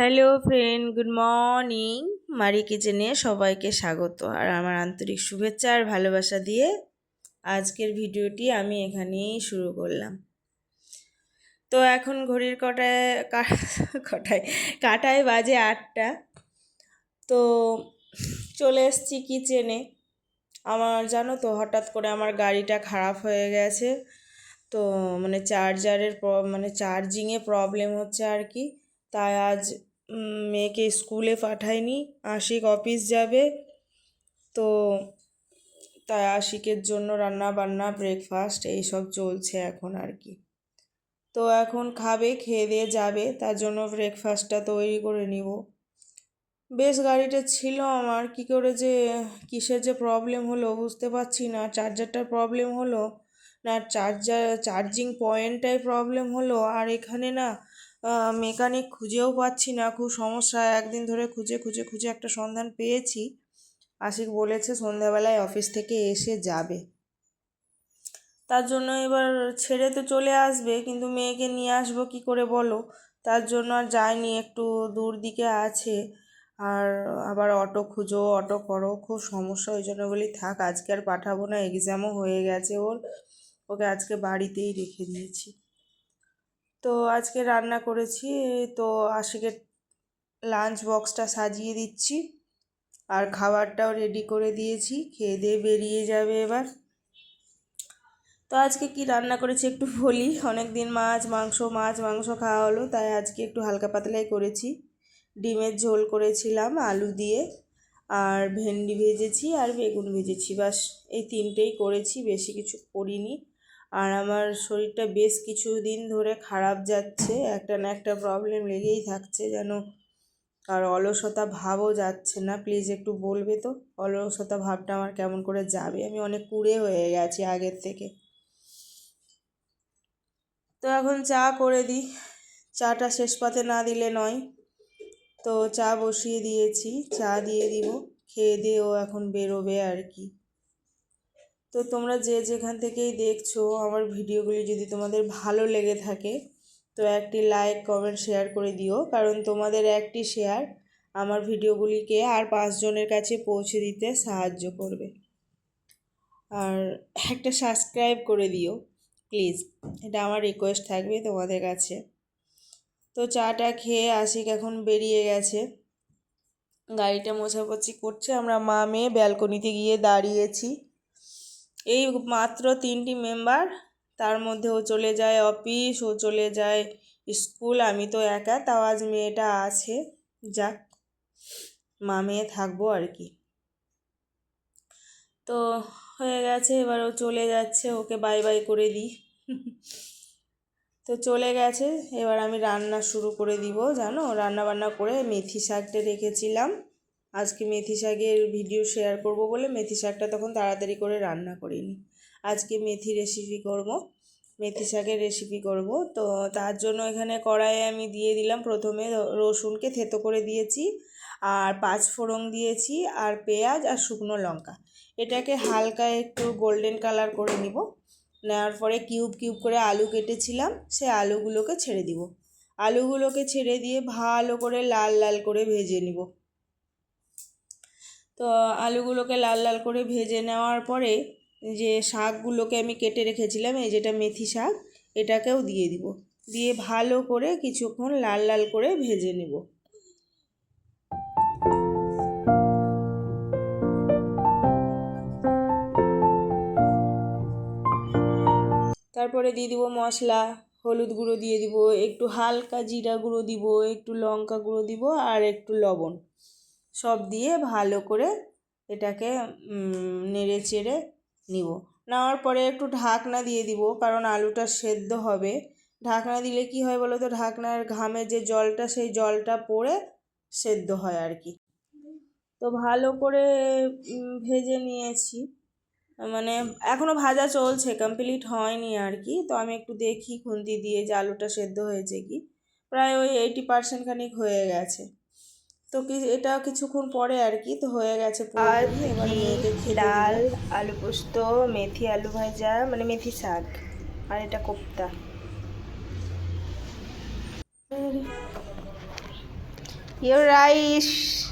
Hello friend, good morning. মারি কিচেনে সবাইকে স্বাগত আর আমার আন্তরিক শুভেচ্ছা আর ভালোবাসা দিয়ে আজকের ভিডিওটি আমি এখানেই শুরু করলাম। তো এখন ঘড়ির কাটায় বাজে 8টা। তো চলে এসেছি কিচেনে। আমার জানো তো হঠাৎ করে আমার গাড়িটা খারাপ হয়ে গেছে। তো চার্জিংয়ে প্রবলেম হচ্ছে আর কি। তাই আজ মেয়েকে স্কুলে পাঠাইনি, আশিক অফিস যাবে। তো তাই আশিকের জন্য রান্না বান্না ব্রেকফাস্ট এইসব চলছে এখন আর কি। তো এখন খাবে, খেয়ে দিয়ে যাবে, তার জন্য ব্রেকফাস্টটা তৈরি করে নিব। বেশ গাড়িটা ছিল আমার, কি করে যে কিসের যে প্রবলেম হলো বুঝতে পারছি না। চার্জারটার প্রবলেম হলো না, চার্জিং পয়েন্টটাই প্রবলেম হলো। আর এখানে না মেকানিক খুঁজেও পাচ্ছি না, খুব সমস্যা। একদিন ধরে খুঁজে খুঁজে খুঁজে একটা সন্ধান পেয়েছি। আশিক বলেছে সন্ধ্যাবেলায় অফিস থেকে এসে যাবে। তার জন্য এবার ছেড়ে তো চলে আসবে, কিন্তু মেয়েকে নিয়ে আসবো কি করে বলো। তার জন্য আর যাইনি, একটু দূর দিকে আছে। আর আবার অটো খুঁজো, অটো করো, খুব সমস্যা। ওই জন্য বলি থাক, আজকে আর পাঠাবো না, এক্সামও হয়ে গেছে ওকে আজকে বাড়িতেই রেখে দিয়েছি। তো আজকে রান্না করেছি, তো আশিকের লাঞ্চ বক্সটা সাজিয়ে দিচ্ছি আর খাবারটাও রেডি করে দিয়েছি, খেয়ে দিয়ে বেরিয়ে যাবে এবার। তো আজকে কি রান্না করেছি একটু বলি। অনেক দিন মাছ মাংস খাওয়া হলো, তাই আজকে একটু হালকা পাতলাই করেছি। ডিমের ঝোল করেছিলাম আলু দিয়ে, আর ভেন্ডি ভেজেছি আর বেগুন ভেজেছি, বাস এই তিনটেই করেছি, বেশি কিছু করিনি। আর আমার শরীরটা বেশ কিছুদিন ধরে খারাপ যাচ্ছে, একটা না একটা প্রবলেম লেগেই থাকছে যেন। আর অলসতা ভাবও যাচ্ছে না। প্লিজ একটু বলবে তো, অলসতা ভাবটা আমার কেমন করে যাবে? আমি অনেক কুঁড়ে হয়ে গেছি আগের থেকে। তো এখন চা করে দিই, চাটা শেষ পাতে না দিলে নয়। তো চা বসিয়ে দিয়েছি, চা দিয়ে দিব, খেয়ে দিয়ে ও এখন বেরোবে আর কি। তো তোমরা যে যেখান থেকেই দেখছো আমার ভিডিওগুলি যদি তোমাদের ভালো লেগে থাকে, তো একটি লাইক কমেন্ট শেয়ার করে দিও, কারণ তোমাদের একটি শেয়ার আমার ভিডিওগুলিকে আর 5 জনের কাছে পৌঁছে দিতে সাহায্য করবে। আর একটা সাবস্ক্রাইব করে দিও প্লিজ, এটা আমার রিকোয়েস্ট থাকবে তোমাদের কাছে। তো চাটা খেয়ে আশিক এখন বেরিয়ে গেছে, গাড়িটা মোছামুছি করছে। আমরা মা মেয়ে ব্যালকনিতে গিয়ে দাঁড়িয়েছি। এই মাত্র 3টি মেম্বার, তার মধ্যে ও চলে যায় অফিস, ও চলে যায় স্কুল, আমি তো একা। তাও আজ মেয়েটা আছে, যাক মা মেয়ে থাকবো আর কি। তো হয়ে গেছে, এবার ও চলে যাচ্ছে, ওকে বাই বাই করে দিই। তো চলে গেছে, এবার আমি রান্না শুরু করে দিব। জানো, রান্না বান্না করে মেথি শাকটা রেখেছিলাম, আজকে মেথি শাকের ভিডিও শেয়ার করব বলে মেথি শাকটা তখন তাড়াতাড়ি করে রান্না করিনি। আজকে মেথি শাকের রেসিপি করব। তো তার জন্য এখানে কড়াইয়ে আমি দিয়ে দিলাম প্রথমে রসুনকে থেতো করে দিয়েছি, আর 5 ফোড়ন দিয়েছি, আর পেঁয়াজ আর শুকনো লঙ্কা। এটাকে হালকা একটু গোল্ডেন কালার করে নিব। নেওয়ার পরে কিউব কিউব করে আলু কেটেছিলাম, সে আলুগুলোকে ছেড়ে দিব। আলুগুলোকে ছেড়ে দিয়ে ভালো করে লাল লাল করে ভেজে নিব। তো আলুগুলোকে লাল লাল করে ভেজে নেওয়ার পরে যে শাকগুলোকে আমি কেটে রেখেছিলাম, এই যেটা মেথি শাক, এটাকেও দিয়ে দিব। দিয়ে ভালো করে কিছুক্ষণ লাল লাল করে ভেজে নেব। তারপরে দিয়ে দিব মশলা, হলুদ গুঁড়ো দিয়ে দিব, একটু হালকা জিরা গুঁড়ো দিব, একটু লঙ্কা গুঁড়ো দিব, আর একটু লবণ। সব দিয়ে ভালো করে এটাকে নেড়ে চেড়ে নিব। নেওয়ার পরে একটু ঢাকনা দিয়ে দিব, কারণ আলুটা সেদ্ধ হবে। ঢাকনা দিলে কি হয় বলো তো, ঢাকনার ঘামে যে জলটা, সেই জলটা পড়ে সেদ্ধ হয় আর কি। তো ভালো করে ভেজে নিয়েছি, মানে এখনও ভাজা চলছে, কমপ্লিট হয়নি আর কি। তো আমি একটু দেখি খুন্তি দিয়ে যে আলুটা সেদ্ধ হয়েছে কি, প্রায় ওই 80% খানিক হয়ে গেছে। তো এটা কিছুক্ষণ পরে আর কি তো হয়ে গেছে পুরোপুরি। এবার মেয়েকে খেতে ডাল, আলু পোস্ত, মেথি আলু ভাজা, মানে মেথি শাক, আর এটা kofta. Your rice.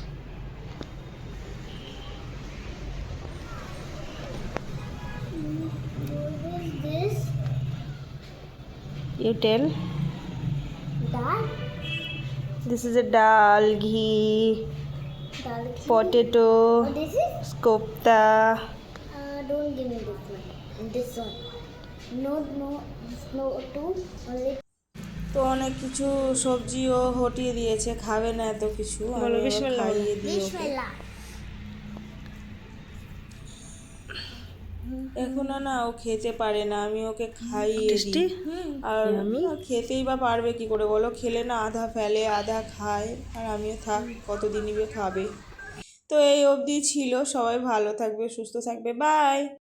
What is this? You tell. Dal? This is a dal, ghee, Dal ghee. potato, What is it? kofta. Don't give me this one. And this one. No, two. Only. তো অনেক কিছু সবজিও হটিয়ে দিয়েছে, খাবে না এত কিছু, আমি এবার খাইয়ে দিই ওকে। Bismillah. এখন না ও খেতে পারে না, আমি ওকে খাইয়ে দিই। আর খেতেই বা পারবে কি করে বলো, খেলে না আধা ফেলে আধা খায়, আর আমিও থাক কতদিনই বা খাবে। তো এই অবধি ছিল, সবাই ভালো থাকবে, সুস্থ থাকবে, বাই।